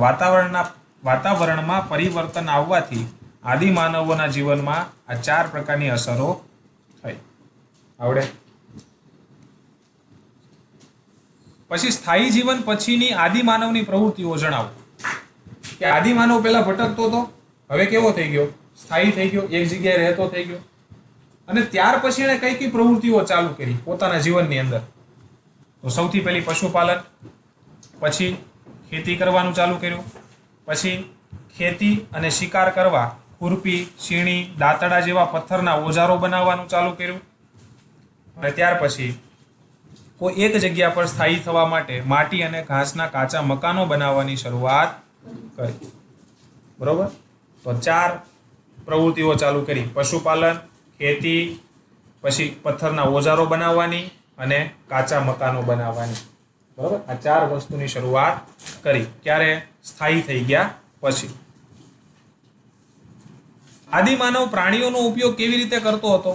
[SPEAKER 1] વાતાવરણમાં પરિવર્તન આવવાથી આદિમાનવોના જીવનમાં આ 4 પ્રકારની અસરો થઈ. આવડે? પછી સ્થાયી જીવન પછીની આદિમાનવની પ્રવૃત્તિઓ જણાવો. કે આદિમાનવ પહેલા ભટકતો હતો, હવે કેવો થઈ ગયો? સ્થાયી થઈ ગયો, એક જગ્યાએ રહેતો થઈ ગયો. અને ત્યાર પછી એણે કઈ કઈ પ્રવૃત્તિઓ ચાલુ કરી પોતાના જીવનની અંદર? તો સૌથી પહેલી પશુપાલન, પછી ખેતી કરવાનું ચાલુ કર્યું, પછી ખેતી અને શિકાર કરવા ખુરપી, સીણી, દાંતડા જેવા પથ્થરના ઓજારો બનાવવાનું ચાલુ કર્યું. અને ત્યાર પછી કોઈ એક જગ્યા પર સ્થાયી થવા માટે માટી અને ઘાસના કાચા મકાનો બનાવવાની શરૂઆત કરી. બરોબર? તો 4 પ્રવૃત્તિઓ ચાલુ કરી: પશુપાલન, ખેતી, પછી પથ્થરના ઓજારો બનાવવાની અને કાચા મકાનો બનાવવાની. બરોબર? આ 4 વસ્તુની શરૂઆત કરી. ક્યારે? સ્થાયી થઈ ગયા પછી. આદિમાનવ પ્રાણીઓનો ઉપયોગ કેવી રીતે કરતો હતો?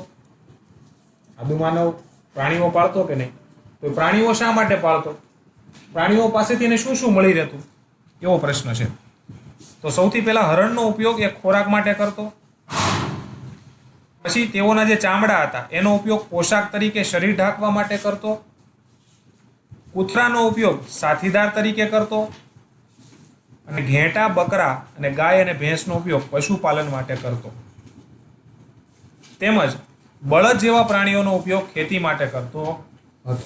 [SPEAKER 1] આદિમાનવ પ્રાણીઓ પાળતો કે નહીં? તો પ્રાણીઓ શા માટે પાળતો? પ્રાણીઓ પાસેથી એને શું શું મળી રહેતું? એવો પ્રશ્ન છે. તો સૌથી પહેલા હરણનો ઉપયોગ એ ખોરાક માટે કરતો. પછી તેઓના જે ચામડા હતા એનો ઉપયોગ પોશાક તરીકે શરીર ઢાંકવા માટે કરતો. કૂતરાનો ઉપયોગ સાથીદાર તરીકે કરતો અને ઘેટા, બકરા અને ગાય અને ભેંસનો ઉપયોગ પશુપાલન માટે કરતો. તેમજ બળદ જેવા પ્રાણીઓનો ઉપયોગ ખેતી માટે કરતો હતો.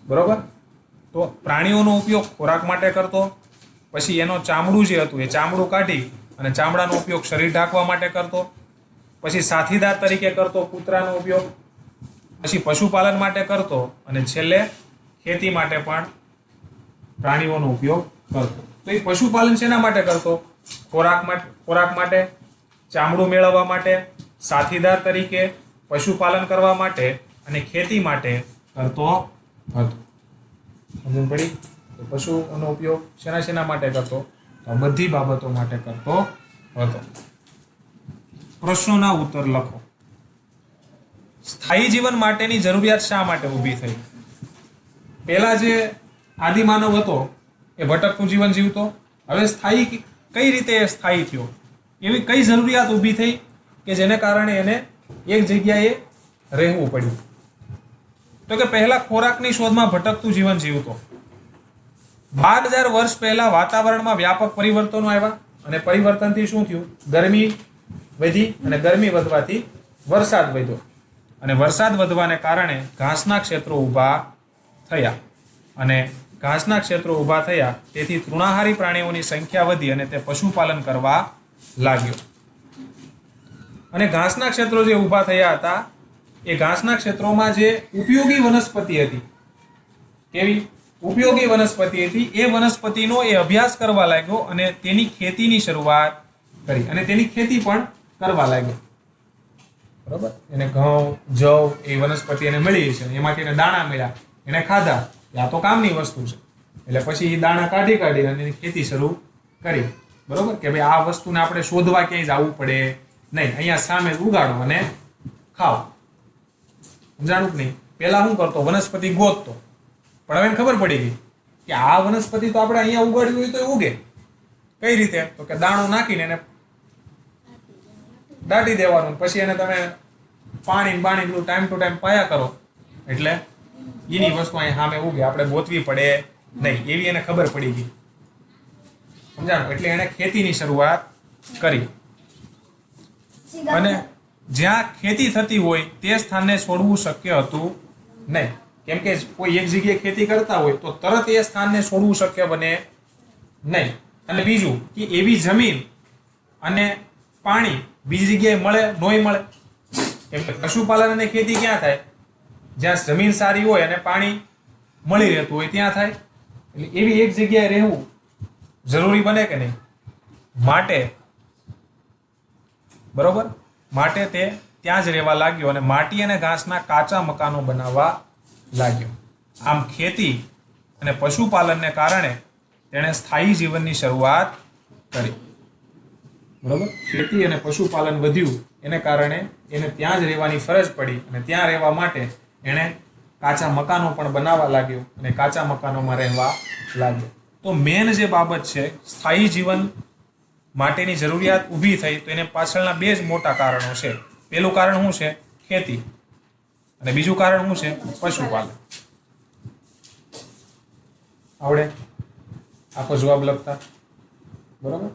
[SPEAKER 1] બરોબર? તો પ્રાણીઓનો ઉપયોગ ખોરાક માટે કરતો, પછી એનો ચામડું જે હતું એ ચામડું કાઢી અને ચામડાનો ઉપયોગ શરીર ઢાંકવા માટે કરતો, પછી સાથીદાર તરીકે કરતો કૂતરાનો ઉપયોગ, પછી પશુપાલન માટે કરતો અને છેલ્લે ખેતી માટે પણ પ્રાણીઓનો ઉપયોગ કરતો. તો એ પશુપાલન શેના માટે કરતો? ખોરાક માટે, ચામડું મેળવવા માટે, સાથીદાર તરીકે, પશુપાલન કરવા માટે અને ખેતી માટે કરતો હતો. સમજણ પડી? તો પશુઓનો ઉપયોગ શેના માટે કરતો? તો બધી બાબતો માટે કરતો હતો. પ્રશ્નોના ઉત્તર લખો. સ્થાયી જીવન માટેની જરૂરિયાત શા માટે ઊભી થઈ? પહેલા જે આદિમાનવ હતો એ ભટકતું જીવન જીવતો. હવે સ્થાયી કઈ રીતે સ્થાયી થયો? એવી કઈ જરૂરિયાત ઊભી થઈ કે જેને કારણે એને એક જગ્યાએ રહેવું પડ્યું? તો કે પહેલા ખોરાકની શોધમાં ભટકતું જીવન જીવતો. 12,000 વર્ષ પહેલા વાતાવરણમાં વ્યાપક પરિવર્તનો આવ્યા અને પરિવર્તનથી શું થયું? ગરમી વધી અને ગરમી વધવાથી વરસાદ વધ્યો અને વરસાદ વધવાને કારણે ઘાસના ક્ષેત્રો ઊભા થયા અને ઘાસના ક્ષેત્રો ઊભા થયા તેથી તૃણાહારી પ્રાણીઓની સંખ્યા વધી અને તે પશુપાલન કરવા લાગ્યો. અને ઘાસના ક્ષેત્રો જે ઊભા થયા હતા એ ઘાસના ક્ષેત્રોમાં જે ઉપયોગી વનસ્પતિ હતી, કેવી ઉપયોગી વનસ્પતિ હતી, એ વનસ્પતિનો એ અભ્યાસ કરવા લાગ્યો અને તેની ખેતીની શરૂઆત કરી અને તેની ખેતી પણ કરવા લાગ્યો. બરોબર? એને ઘઉં, જવ એ વનસ્પતિ એને મળી છે, એમાંથી એને દાણા મળ્યા, એને ખાધા. આ તો કામની વસ્તુ છે. એટલે પછી એ દાણા કાઢી અને એની ખેતી શરૂ કરી. બરોબર? કે ભાઈ આ વસ્તુને આપણે શોધવા ક્યાંય જવું પડે નહીં, અહીંયા સામે ઉગાડો અને ખાઓ. સમજાણું કે નહીં? પેલા શું કરતો? વનસ્પતિ ગોતતો, પણ હવે એને ખબર પડી ગઈ કે આ વનસ્પતિ તો આપણે અહીંયા ઉગાડવી હોય તો ઉગે. કઈ રીતે? તો કે દાણો નાખીને એને દાટી દેવાનું, પછી એને તમે પાણી ટાઈમ ટુ ટાઈમ પાયા કરો એટલે એની વસ્તુ અહીં સામે ઉગે, આપણે ગોતવી પડે નહીં. એવી એને ખબર પડી ગઈ. સમજાણું? એટલે એને ખેતીની શરૂઆત કરી. અને જ્યાં ખેતી થતી હોય તે સ્થાનને છોડવું શક્ય હતું નહીં. કેમ કે કોઈ એક જગ્યાએ ખેતી કરતા હોય તો તરત એ સ્થાનને છોડવું શક્ય બને નહીં. અને બીજું કે એવી જમીન અને પાણી બીજી જગ્યાએ મળે નોય મળે. કેમ કે પશુપાલન અને ખેતી ક્યાં થાય? જ્યાં જમીન સારી હોય અને પાણી મળી રહેતું હોય ત્યાં થાય. એટલે એવી એક જગ્યાએ રહેવું જરૂરી બને કે નહીં? માટે બરોબર, માટે તે ત્યાં જ રહેવા લાગ્યો અને માટી અને ઘાસના કાચા મકાનો બનાવવા લાગ્યો. આમ ખેતી અને પશુપાલનને કારણે તેણે સ્થાયી જીવનની શરૂઆત કરી. બરોબર? ખેતી અને પશુપાલન વધ્યું એને કારણે એને ત્યાં જ રહેવાની ફરજ પડી અને ત્યાં રહેવા માટે એણે કાચા મકાનો પણ બનાવવા લાગ્યો અને કાચા મકાનોમાં રહેવા લાગ્યો. તો મેન જે બાબત છે, સ્થાયી જીવન માટેની જરૂરિયાત ઊભી થઈ, તો એને પાછળના બે જ મોટા કારણો છે. પહેલું કારણ શું છે? ખેતી. અને બીજું કારણ શું છે? પશુપાલન. આવડે આખો જવાબ લખતા? બરોબર?